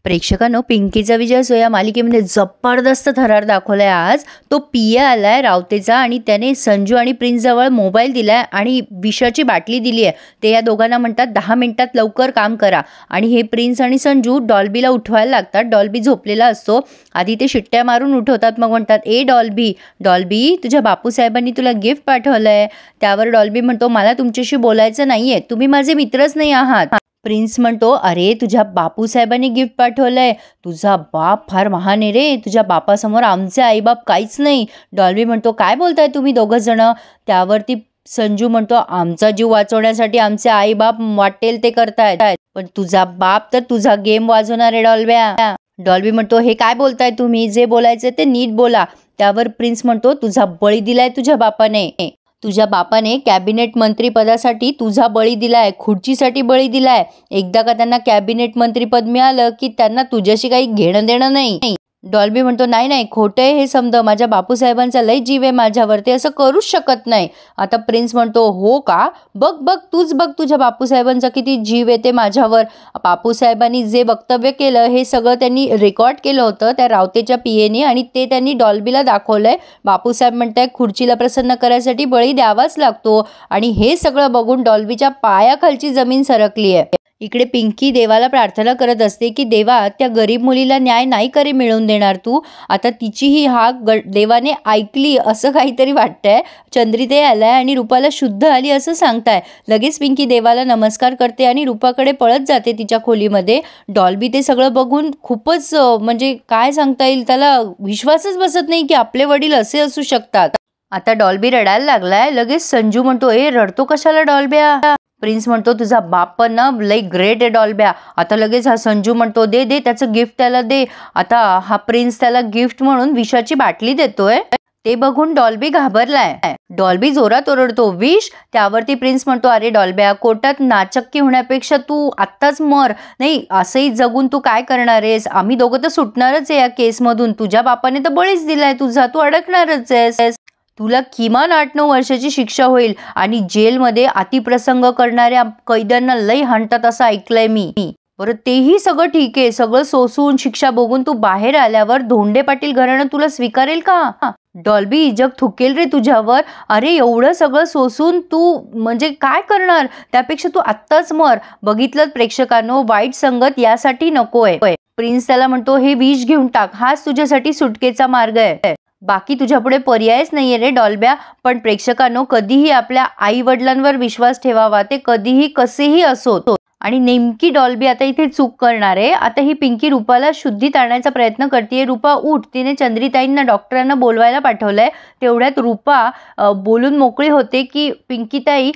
प्रेक्षकांनो, पिंकीचा विजय असो या मालिकेमध्ये जबरदस्त थरार दाखवलाय आज. तो पिया आलाय रावतेचा आणि त्याने संजू आणि प्रिन्स जवळ मोबाईल दिलाय आणि विषाची बाटली दिली आहे. ते या दोघांना म्हणतात 10 मिनिटात लवकर काम करा. आणि हे प्रिन्स आणि संजू डॉल्बीला उठवायला लागतात. डॉल्बी झोपलेला असतो. आधी ते शिट्ट्या मारून उठवतात. मग म्हणतात, ए डॉल्बी डॉल्बी, तुझ्या बापूसाहेबांनी तुला गिफ्ट पाठवलंय. त्यावर डॉल्बी म्हणतो, मला तुमच्याशी बोलायचं नाहीये, तुम्ही माझे मित्रच नाही आहात. प्रिन्स म्हणतो, अरे तुझ्या बापूसाहेबांनी गिफ्ट पाठवलंय, तुझा बाप फार महान आहे रे, तुझ्या बापासमोर आमचे आईबाप काहीच नाही. डॉल्बी म्हणतो, काय बोलताय तुम्ही दोघं जण. त्यावरती संजू म्हणतो, आमचा जीव वाचवण्यासाठी आमचे आईबाप वाटेल ते करतायत, पण तुझा बाप तर तुझा गेम वाजवणार आहे डॉल्ब्या. डॉल्बी म्हणतो, हे काय बोलताय तुम्ही, जे बोलायचं ते नीट बोला. त्यावर प्रिन्स म्हणतो, तुझा बळी दिलाय तुझ्या बापाने. तुझ्या बापाने कॅबिनेट मंत्री पदासाठी तुझा बळी दिलाय, खुर्चीसाठी बळी दिलाय. एकदा का त्यांना कॅबिनेट मंत्रीपद मिळालं की त्यांना तुझ्याशी काही घेणं देणं नाही. डॉल्बी म्हणतो, नाही नाही, खोटं आहे हे समज, माझ्या बापूसाहेबांचा लय जीव आहे माझ्यावर, ते असं करूच शकत नाही. आता प्रिन्स म्हणतो, हो का, बघ बघ तूच बघ तुझ्या बापूसाहेबांचा किती जीव आहे ते माझ्यावर. बापूसाहेबांनी जे वक्तव्य केलं हे सगळं त्यांनी रेकॉर्ड केलं होतं त्या रावतेच्या पीएने आणि ते त्यांनी डॉल्बीला दाखवलंय. बापूसाहेब म्हणताय खुर्चीला प्रसन्न करायसाठी बळी द्यावाच लागतो. आणि हे सगळं बघून डॉल्बीच्या पायाखालची जमीन सरकली आहे. इकडे पिंकी देवाला प्रार्थना करत असते की देवा, त्या गरीब मुलीला न्याय नाही करे मिळवून देणार तू. आता तिचीही हाक देवाने ऐकली असं काहीतरी वाटतंय. चंद्रिते आलाय आणि रूपाला शुद्ध आली असं सांगताय. लगेच पिंकी देवाला नमस्कार करते आणि रूपाकडे पळत जाते तिच्या खोलीमध्ये. डॉल्बी ते सगळं बघून खूपच म्हणजे काय सांगता येईल, त्याला विश्वासच बसत नाही की आपले वडील असे असू शकतात. आता डॉल्बी रडायला लागलाय. लगेच संजू म्हणतो, ए रडतो कशाला डॉल्ब्या. प्रिन्स म्हणतो, तुझा बाप पण ना लई ग्रेट आहे डॉल्ब्या. आता लगेच हा संजू म्हणतो, दे दे त्याचं गिफ्ट त्याला दे. आता हा प्रिन्स त्याला गिफ्ट म्हणून विषाची बाटली देतोय. ते बघून डॉल्बी घाबरलाय. डॉल्बी जोरात ओरडतो, विष. त्यावरती प्रिन्स म्हणतो, अरे डॉल्ब्या, कोर्टात नाचक्की होण्यापेक्षा तू आत्ताच मर. नाही, असंही जगून तू काय करणार आहेस, आम्ही दोघं तर सुटणारच आहे या केसमधून. तुझ्या बापाने तर बळीच दिलाय तुझा, तू अडकणारच आहेस. तुला किमान 8-9 वर्षाची शिक्षा होईल आणि जेलमध्ये अतिप्रसंग करणाऱ्या कैद्यांना लई हाणतात असं ऐकलंय मी. बरं, तेही सगळं ठीक आहे, सगळं सोसून शिक्षा बघून तू बाहेर आल्यावर धोंडे पाटील घराणं तुला स्वीकारेल का. डॉल्बी, जग थुकेल रे तुझ्यावर. अरे एवढं सगळं सोसून तू म्हणजे काय करणार, त्यापेक्षा तू आत्ताच मर. बघितलं प्रेक्षकांनो, वाईट संगत यासाठी नकोय. प्रिन्स त्याला म्हणतो, हे विष घेऊन टाक, हाच तुझ्यासाठी सुटकेचा मार्ग आहे, बाकी तुझ्या पुढे पर्यायच नाहीये रे डॉल्ब्या. पण प्रेक्षकांनो, कधीही आपल्या आई वडिलांवर विश्वास ठेवावा, ते कधीही कसेही असो. आणि नेमकी डॉल्बी आता इथे चूक करणार आहे. आता ही पिंकी रूपाला शुद्धीत आणण्याचा प्रयत्न करते. रूपा उठ, तिने चंद्रिताईंना डॉक्टरांना बोलवायला पाठवलंय. तेवढ्यात रूपा बोलून मोकळी होते की पिंकीताई,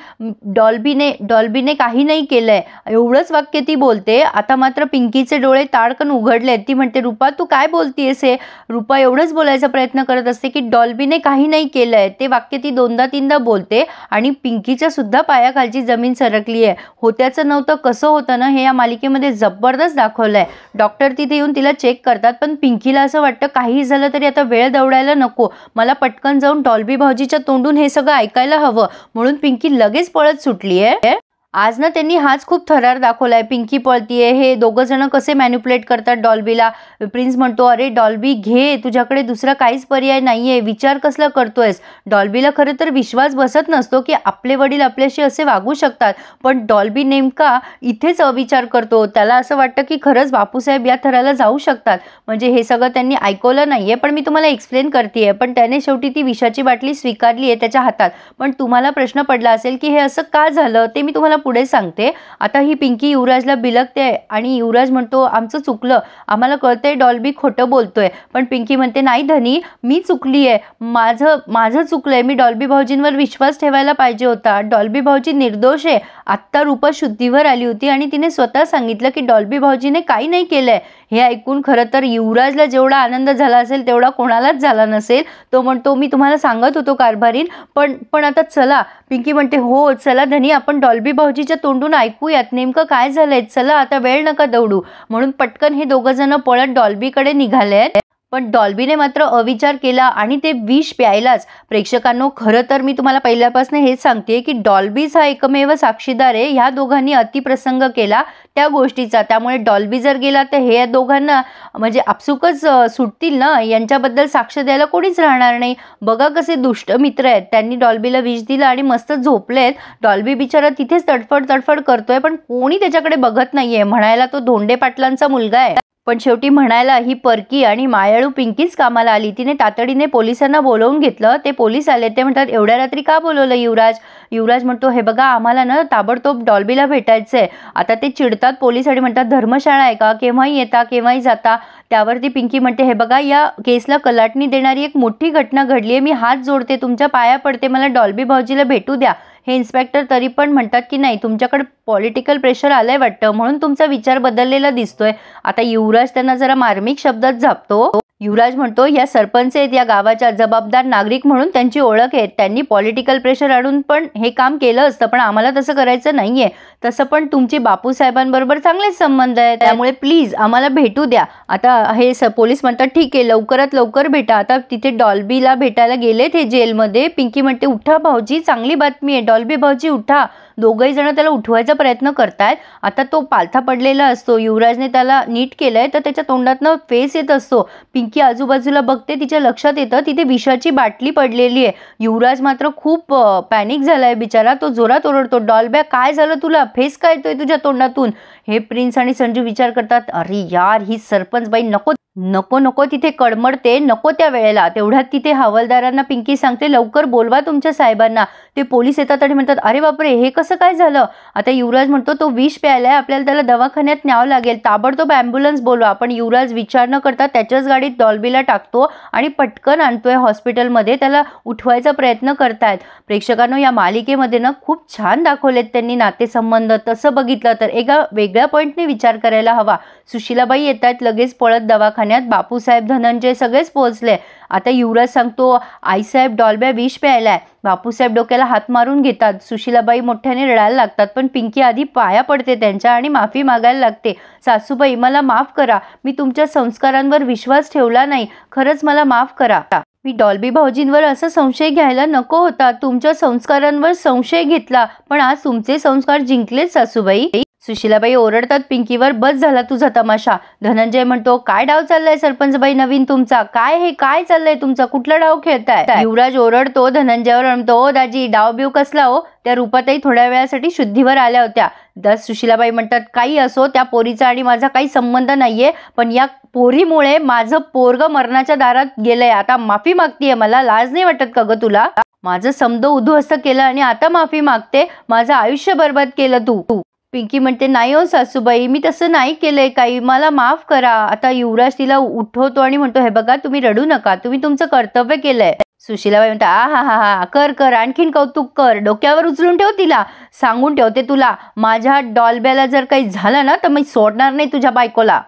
डॉल्बीने काही नाही केलंय, एवढंच वाक्य ती बोलते. आता मात्र पिंकीचे डोळे ताडकन उघडलेत. ती म्हणते, रूपा तू काय बोलतीयस हे. रूपा एवढंच बोलायचा प्रयत्न करत असते की डॉल्बीने काही नाही केलंय. ते वाक्य ती 2दा-3दा बोलते आणि पिंकीच्या सुद्धा पायाखालची जमीन सरकली आहे. होत्याचं नव्हतं कसं होतं ना, हे या मालिकेमध्ये जबरदस्त दाखवलंय. डॉक्टर तिथे येऊन तिला चेक करतात, पण पिंकीला असं वाटतं काही झालं तरी आता वेळ दवडायला नको, मला पटकन जाऊन डॉल्बी भाऊजीच्या तोंडून हे सगळं ऐकायला हवं. म्हणून पिंकी लगेच पळत सुटलीये. आज ना त्यांनी हाच खूप थरार दाखवलाय. पिंकी पळतीये, हे दोघं जण कसे मॅन्युप्युलेट करतात डॉल्बीला. प्रिन्स म्हणतो, अरे डॉल्बी घे, तुझ्याकडे दुसरा काहीच पर्याय नाहीये, विचार कसला करतोयस. डॉल्बीला खरं तर विश्वास बसत नसतो की आपले वडील आपल्याशी असे वागू शकतात, पण डॉल्बी नेमका इथेच अविचार करतो. त्याला असं वाटतं की खरंच बापूसाहेब या थराला जाऊ शकतात. म्हणजे हे सगळं त्यांनी ऐकवलं नाहीये, पण मी तुम्हाला एक्सप्लेन करतेय. पण त्याने शेवटी ती विषाची बाटली स्वीकारली आहे त्याच्या हातात. पण तुम्हाला प्रश्न पडला असेल की हे असं का झालं, ते मी तुम्हाला पुढे सांगते. आता ही पिंकी युवराजला बिलकते आणि युवराज म्हणतो, आमचं चुकलं, आम्हाला कळतंय डॉल्बी खोटं बोलतोय. पण पिंकी म्हणते, नाही धनी, मी चुकली आहे, माझं चुकलंय, मी डॉल्बी भाऊजींवर विश्वास ठेवायला पाहिजे होता. डॉल्बी भाऊजी निर्दोष आहे. आत्ता रूपा शुद्धीवर आली होती आणि तिने स्वतः सांगितलं की डॉल्बी भाऊजीने काही नाही केलंय. हे ऐकून खरं तर युवराजला जेवढा आनंद झाला असेल तेवढा कोणालाच झाला नसेल. तो म्हणतो, मी तुम्हाला सांगत होतो कारभारीन, पण आता चला. पिंकी म्हणते, हो चला धनी, आपण डॉल्बी भाऊजीच्या तोंडून ऐकूयात नेमकं काय झालंय, चला आता वेळ नका दौडू. म्हणून पटकन हे दोघं जण पळत डॉल्बीकडे निघाले. पण डॉल्बीने मात्र अविचार केला आणि ते विष प्यायलाच. प्रेक्षकांनो, खरं तर मी तुम्हाला पहिल्यापासून हेच सांगते की डॉल्बीच हा एकमेव साक्षीदार आहे. ह्या दोघांनी अतिप्रसंग केला त्या गोष्टीचा, त्यामुळे डॉल्बी जर गेला तर हे दोघांना म्हणजे आपसुकच सुटतील ना, यांच्याबद्दल साक्ष द्यायला कोणीच राहणार नाही. बघा कसे दुष्ट मित्र आहेत. त्यांनी डॉल्बीला विष दिलं आणि मस्त झोपलेत. डॉल्बी बिचारा तिथेच तडफड करतोय, पण कोणी त्याच्याकडे बघत नाहीये. म्हणायला तो धोंडे पाटलांचा मुलगा आहे, पण शेवटी म्हणायला ही परकी आणि मायाळू पिंकीच कामाला आली. तिने तातडीने पोलिसांना बोलवून घेतलं. ते पोलीस आले. ते म्हणतात, एवढ्या रात्री का बोलवलं युवराज? युवराज म्हणतो, हे बघा, आम्हाला ना ताबडतोब डॉल्बीला भेटायचंय. आता ते चिडतात पोलीस आणि म्हणतात, धर्मशाळा आहे का? केव्हाही येता केव्हाही जाता. त्यावरती पिंकी म्हणते, हे बघा, या केसला कलाटणी देणारी एक मोठी घटना घडली आहे. मी हात जोडते, तुमच्या पाया पडते, मला डॉल्बी भाऊजीला भेटू द्या. हे इन्स्पेक्टर तरी पण म्हणतात की नाही, तुमच्याकडे पॉलिटिकल प्रेशर आलंय वाटतं, म्हणून तुमचा विचार बदललेला दिसतोय. आता युवराज त्यांना जरा मार्मिक शब्दात झापतो. युवराज म्हणतो, या सरपंच आहेत, या गावाच्या जबाबदार नागरिक म्हणून त्यांची ओळख आहे. त्यांनी पॉलिटिकल प्रेशर आणून पण हे काम केलं असतं, पण आम्हाला तसं करायचं नाहीये. तसं पण तुमची बापूसाहेबांबरोबर चांगलेच संबंध आहेत, त्यामुळे प्लीज आम्हाला भेटू द्या. आता हे पोलीस म्हणतात, ठीक आहे, लवकरात लवकर भेटा. आता तिथे डॉल्बीला भेटायला गेलेत हे जेलमध्ये. पिंकी म्हणते, उठा भाऊजी, चांगली बातमी आहे. डॉल्बी भाऊजी उठा. दोघंही जण त्याला उठवायचा प्रयत्न करतायत. आता तो पालथा पडलेला असतो. युवराजने त्याला नीट केलंय तर त्याच्या तोंडातनं फेस येत असतो. पिंकी आजूबाजूला बघते, तिच्या लक्षात येतं तिथे विषाची बाटली पडलेली आहे. युवराज मात्र खूप पॅनिक झालाय बिचारा. तो जोरात ओरडतो, डॉल्ब्या, काय झालं तुला? फेस काय येतोय तुझ्या तोंडातून? हे प्रिन्स आणि संजू विचार करतात, अरे यार, ही सरपंच बाई नको नको नको तिथे कडमडते, नको त्या वेळेला. तेवढ्यात तिथे हवालदारांना पिंकी सांगते, लवकर बोलवा तुमच्या साहेबांना. ते पोलीस येतात आणि म्हणतात, अरे बापरे, हे कसं काय झालं? आता युवराज म्हणतो, तो विष प्यायलाय, आपल्याला त्याला दवाखान्यात न्यावं लागेल, ताबडतोब ॲम्ब्युलन्स बोलवा. पण युवराज विचार न करता त्याच्याच गाडीत डॉल्बीला टाकतो आणि पटकन आणतोय हॉस्पिटलमध्ये. त्याला उठवायचा प्रयत्न करतायत. प्रेक्षकांनो, या मालिकेमध्ये ना खूप छान दाखवलेत त्यांनी नातेसंबंध. तसं बघितलं तर एका वेगळ्या पॉईंटने विचार करायला हवा. सुशीलाबाई येत आहेत लगेच पळत दवाखान्यात. बापूसाहेब, धनंजय सगळेच पोहोचले. आता युवराज सांगतो, आईसाहेब, डॉल्ब्या विष प्यायलाय. बापूसाहेब डोक्याला हात मारून घेतात. सुशीलाबाई मोठ्याने रडायला लागतात, पण पिंकी आधी पाया पडते त्यांच्या आणि माफी मागायला लागते. सासूबाई, मला माफ करा, मी तुमच्या संस्कारांवर विश्वास ठेवला नाही, खरंच मला माफ करा. मी डॉल्बी भाऊजींवर असा संशय घ्यायला नको होता. तुमच्या संस्कारांवर संशय घेतला, पण आज तुमचे संस्कार जिंकलेच सासूबाई. सुशीलाबाई ओरडतात पिंकीवर, बस झाला तुझा तमाशा. धनंजय म्हणतो, काय डाव चाललाय सरपंचबाई नवीन तुमचा? काय चाललंय तुमचा? कुठला डाव खेळताय? युवराज ओरडतो धनंजयवर, म्हणतो, ओ दाजी, डाव बिव कसला हो? त्या रूपाताई थोड्या वेळासाठी शुद्धीवर आल्या होत्या. दस सुशीलाबाई म्हणतात, काही असो, त्या पोरीचा आणि माझा काही संबंध नाहीये, पण या पोरीमुळे माझं पोरग मरणाच्या दारात गेलंय. आता माफी मागतीये. मला लाज नाही वाटत का ग तुला? माझं समद उद्ध्वस्त केलं आणि आता माफी मागते? माझं आयुष्य बर्बाद केलं तू. पिंकी म्हणते, नाही हो सासूबाई, मी तसं नाही केलंय काही, मला माफ करा. आता युवराज तिला उठवतो आणि म्हणतो, हे बघा, तुम्ही रडू नका, तुम्ही तुमचं कर्तव्य केलंय. सुशीलाबाई म्हणते, हा कर, आणखीन कौतुक कर, डोक्यावर उचलून ठेव तिला. सांगून ठेवते तुला, माझ्या डॉल्ब्याला जर काही झालं ना तर मी सोडणार नाही तुझ्या बायकोला.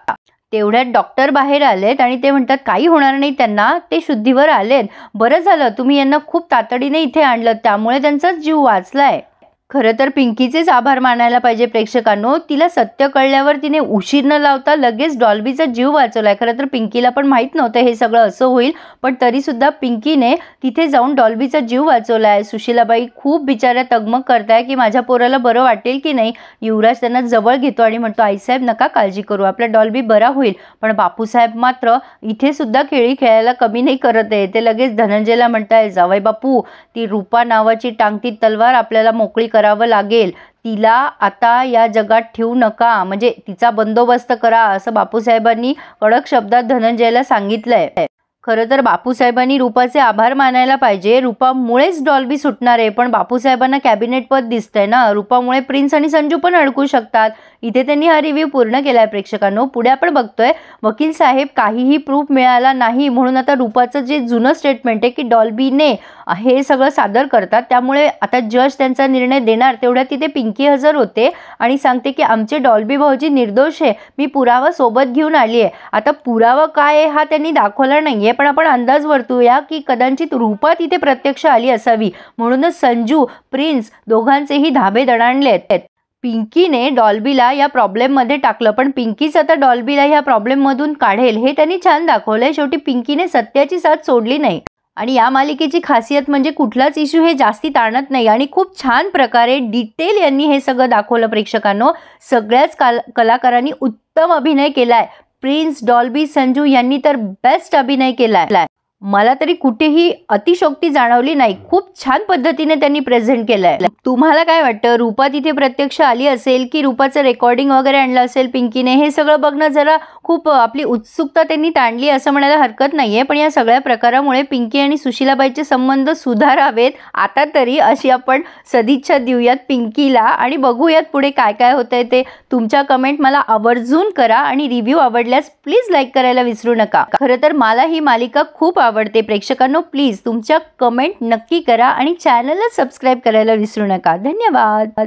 तेवढ्यात डॉक्टर बाहेर आलेत आणि ते म्हणतात, काही होणार नाही त्यांना, ते शुद्धीवर आलेत. बरं झालं तुम्ही यांना खूप तातडीने इथे आणलं, त्यामुळे त्यांचाच जीव वाचलाय. खरं तर पिंकीचेच आभार मानायला पाहिजे प्रेक्षकांनो. तिला सत्य कळल्यावर तिने उशीर न लावता लगेच डॉल्बीचा जीव वाचवलाय. खरं तर पिंकीला पण माहीत नव्हतं हे सगळं असं होईल, पण तरी सुद्धा पिंकीने तिथे जाऊन डॉल्बीचा जीव वाचवलाय. सुशीलाबाई खूप बिचाऱ्या तगमग करताय की माझ्या पोराला बरं वाटेल की नाही. युवराज त्यांना जवळ घेतो आणि म्हणतो, आईसाहेब नका काळजी करू, आपला डॉल्बी बरा होईल. पण बापूसाहेब मात्र इथे सुद्धा खेळी खेळायला कमी नाही करत आहे. ते लगेच धनंजयला म्हणताय, जावई बापू, ती रूपा नावाची टांगती तलवार आपल्याला मोकळी करावं लागेल. तिला आता या जगात ठेवू नका, म्हणजे तिचा बंदोबस्त करा, असं बापूसाहेबांनी कडक शब्दात धनंजयला सांगितलंय. खरं तर बापूसाहेबांनी रूपाचे आभार मानायला पाहिजे. रूपामुळेच डॉल्बी सुटणार आहे, पण बापूसाहेबांना कॅबिनेट पद दिसतंय ना, रूपामुळे प्रिन्स आणि संजू पण अडकू शकतात. इथे त्यांनी हा रिव्ह्यू पूर्ण केलाय प्रेक्षकांनो. पुढे आपण बघतोय, वकील साहेब काहीही प्रूफ मिळाला नाही म्हणून आता रूपाचं जे जुनं स्टेटमेंट आहे की डॉल्बीने हे सगळं सादर करतात, त्यामुळे आता जज त्यांचा निर्णय देणार. तेवढ्यात तिथे पिंकी हजर होते आणि सांगते की आमचे डॉल्बी भाऊजी निर्दोष आहे, मी पुरावा सोबत घेऊन आली आहे. आता पुरावा काय आहे हा त्यांनी दाखवला नाहीये, पण आपण अंदाज वर्तूया की कदाचित रूपा तिथे प्रत्यक्ष आली असावी, म्हणूनच संजू, प्रिन्स दोघांचेही धाबे दणाणले आहेत. पिंकीने डॉल्बीला या प्रॉब्लेममध्ये टाकलं, पण पिंकीच आता डॉल्बीला ह्या प्रॉब्लेममधून काढेल हे त्यांनी छान दाखवलंय. शेवटी पिंकीने सत्याची साथ सोडली नाही आणि या मालिकेची खासियत म्हणजे कुठलाच इश्यू हे जास्ती ताणत नाही आणि खूप छान प्रकारे डिटेल यांनी हे सगळं दाखवलं प्रेक्षकांनो. सगळ्याच कलाकारांनी उत्तम अभिनय केलाय. प्रिन्स, डॉल्बी, संजू यांनी तर बेस्ट अभिनय केलाय. मला तरी कुठेही अतिशयोक्ती जाणवली नाही. खूप छान पद्धतीने त्यांनी प्रेझेंट केलंय. तुम्हाला काय वाटतं, रूपा तिथे प्रत्यक्ष आली असेल की रूपाचं रेकॉर्डिंग वगैरे आणलं असेल पिंकीने? हे सगळं बघणं जरा खूप आपली उत्सुकता त्यांनी ताणली असं म्हणायला हरकत नाहीये. पण या सगळ्या प्रकारामुळे पिंकी आणि सुशीलाबाईचे संबंध सुधारावेत आता तरी, अशी आपण सदिच्छा देऊयात पिंकीला आणि बघूयात पुढे काय काय होतंय ते. तुमच्या कमेंट मला आवर्जून करा आणि रिव्ह्यू आवडल्यास प्लीज लाईक करायला विसरू नका. खरं तर मला ही मालिका खूप आवडते प्रेक्षकांनो. प्लीज तुमच्या कमेंट नक्की करा आणि चॅनलला सबस्क्राईब करायला विसरू नका. धन्यवाद.